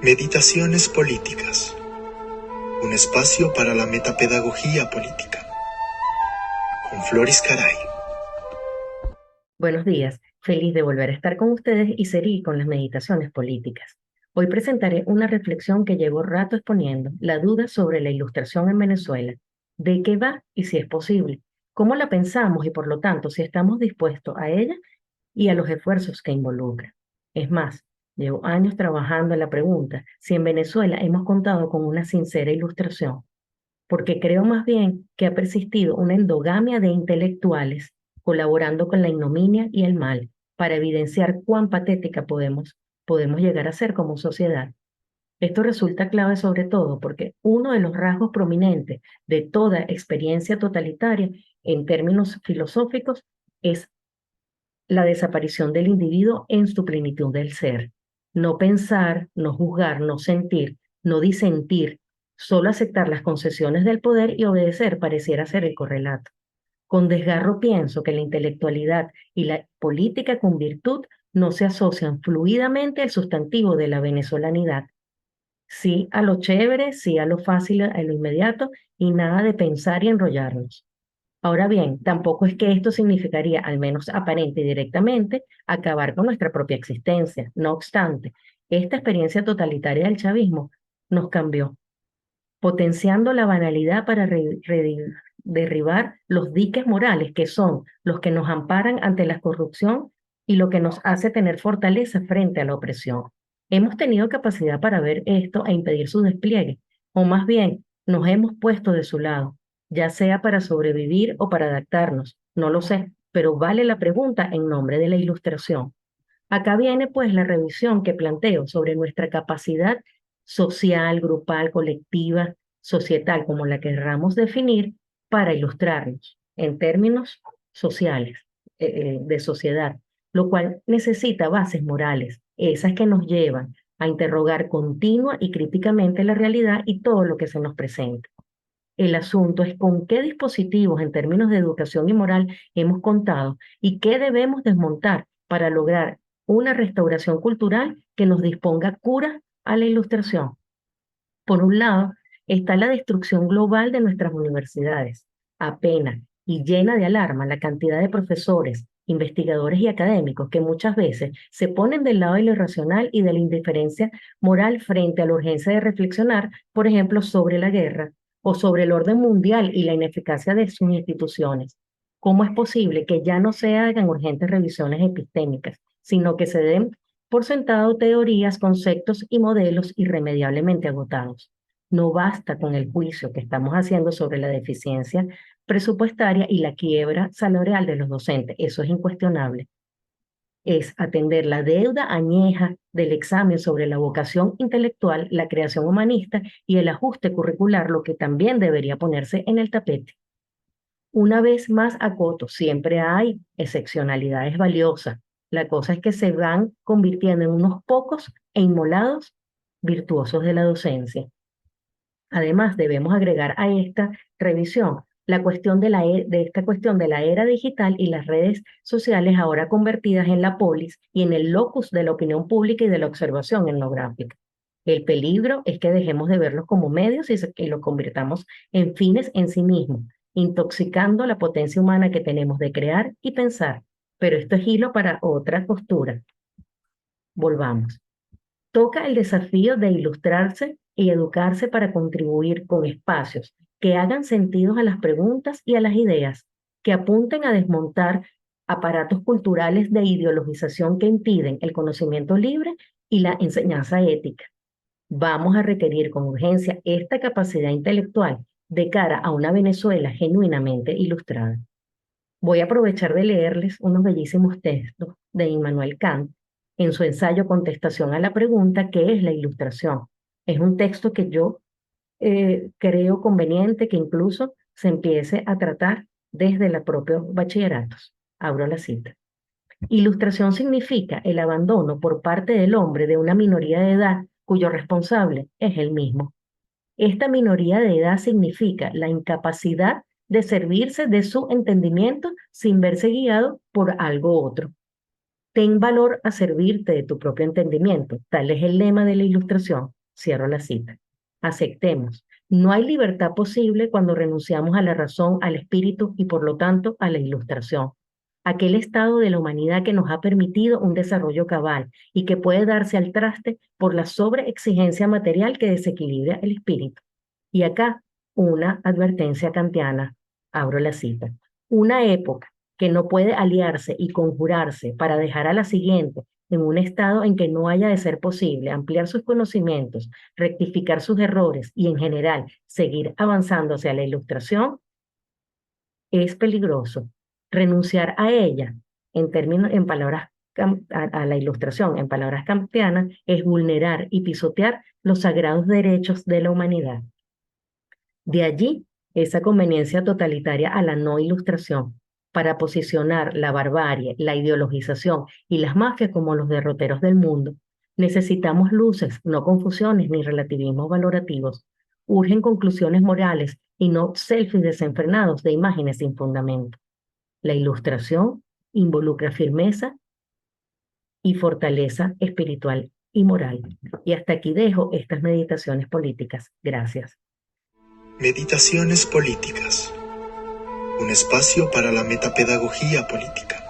Meditaciones políticas. Un espacio para la metapedagogía política. Con Floris Caray. Buenos días, feliz de volver a estar con ustedes y seguir con las meditaciones políticas. Hoy presentaré una reflexión que llevo rato exponiendo, la duda sobre la ilustración en Venezuela, de qué va y si es posible, cómo la pensamos y por lo tanto si estamos dispuestos a ella y a los esfuerzos que involucra. Es más, llevo años trabajando en la pregunta si en Venezuela hemos contado con una sincera ilustración, porque creo más bien que ha persistido una endogamia de intelectuales colaborando con la ignominia y el mal para evidenciar cuán patética podemos llegar a ser como sociedad. Esto resulta clave sobre todo porque uno de los rasgos prominentes de toda experiencia totalitaria en términos filosóficos es la desaparición del individuo en su plenitud del ser. No pensar, no juzgar, no sentir, no disentir, solo aceptar las concesiones del poder y obedecer pareciera ser el correlato. Con desgarro pienso que la intelectualidad y la política con virtud no se asocian fluidamente al sustantivo de la venezolanidad. Sí a lo chévere, sí a lo fácil, a lo inmediato y nada de pensar y enrollarnos. Ahora bien, tampoco es que esto significaría, al menos aparente y directamente, acabar con nuestra propia existencia. No obstante, esta experiencia totalitaria del chavismo nos cambió, potenciando la banalidad para derribar los diques morales que son los que nos amparan ante la corrupción y lo que nos hace tener fortaleza frente a la opresión. Hemos tenido capacidad para ver esto e impedir su despliegue, o más bien nos hemos puesto de su lado, ya sea para sobrevivir o para adaptarnos, no lo sé, pero vale la pregunta en nombre de la ilustración. Acá viene pues la revisión que planteo sobre nuestra capacidad social, grupal, colectiva, societal, como la querramos definir, para ilustrarnos en términos sociales, de sociedad, lo cual necesita bases morales, esas que nos llevan a interrogar continua y críticamente la realidad y todo lo que se nos presenta. El asunto es con qué dispositivos en términos de educación y moral hemos contado y qué debemos desmontar para lograr una restauración cultural que nos disponga cura a la ilustración. Por un lado, está la destrucción global de nuestras universidades. Apena y llena de alarma la cantidad de profesores, investigadores y académicos que muchas veces se ponen del lado de lo irracional y de la indiferencia moral frente a la urgencia de reflexionar, por ejemplo, sobre la guerra o sobre el orden mundial y la ineficacia de sus instituciones. ¿Cómo es posible que ya no se hagan urgentes revisiones epistémicas, sino que se den por sentado teorías, conceptos y modelos irremediablemente agotados? No basta con el juicio que estamos haciendo sobre la deficiencia presupuestaria y la quiebra salarial de los docentes. Eso es incuestionable. Es atender la deuda añeja del examen sobre la vocación intelectual, la creación humanista y el ajuste curricular, lo que también debería ponerse en el tapete. Una vez más acoto, siempre hay excepcionalidades valiosas. La cosa es que se van convirtiendo en unos pocos e inmolados virtuosos de la docencia. Además, debemos agregar a esta revisión la cuestión de esta cuestión de la era digital y las redes sociales ahora convertidas en la polis y en el locus de la opinión pública y de la observación etnográfica. El peligro es que dejemos de verlos como medios y los convirtamos en fines en sí mismos, intoxicando la potencia humana que tenemos de crear y pensar. Pero esto es hilo para otra postura. Volvamos. Toca el desafío de ilustrarse y educarse para contribuir con espacios que hagan sentido a las preguntas y a las ideas, que apunten a desmontar aparatos culturales de ideologización que impiden el conocimiento libre y la enseñanza ética. Vamos a requerir con urgencia esta capacidad intelectual de cara a una Venezuela genuinamente ilustrada. Voy a aprovechar de leerles unos bellísimos textos de Immanuel Kant en su ensayo Contestación a la pregunta ¿qué es la ilustración? Es un texto que yo creo conveniente que incluso se empiece a tratar desde los propios bachilleratos. Abro la cita. Ilustración significa el abandono por parte del hombre de una minoría de edad cuyo responsable es él mismo. Esta minoría de edad significa la incapacidad de servirse de su entendimiento sin verse guiado por algo otro. Ten valor a servirte de tu propio entendimiento, tal es el lema de la ilustración. Cierro la cita. Aceptemos. No hay libertad posible cuando renunciamos a la razón, al espíritu y por lo tanto a la ilustración. Aquel estado de la humanidad que nos ha permitido un desarrollo cabal y que puede darse al traste por la sobreexigencia material que desequilibra el espíritu. Y acá una advertencia kantiana, abro la cita. Una época que no puede aliarse y conjurarse para dejar a la siguiente en un estado en que no haya de ser posible ampliar sus conocimientos, rectificar sus errores y en general seguir avanzando hacia la ilustración, es peligroso. Renunciar a ella, en términos, en palabras, a la ilustración, en palabras kantianas, es vulnerar y pisotear los sagrados derechos de la humanidad. De allí esa conveniencia totalitaria a la no ilustración para posicionar la barbarie, la ideologización y las mafias como los derroteros del mundo. Necesitamos luces, no confusiones ni relativismos valorativos. Urgen conclusiones morales y no selfies desenfrenados de imágenes sin fundamento. La ilustración involucra firmeza y fortaleza espiritual y moral. Y hasta aquí dejo estas meditaciones políticas. Gracias. Meditaciones políticas. Un espacio para la metapedagogía política.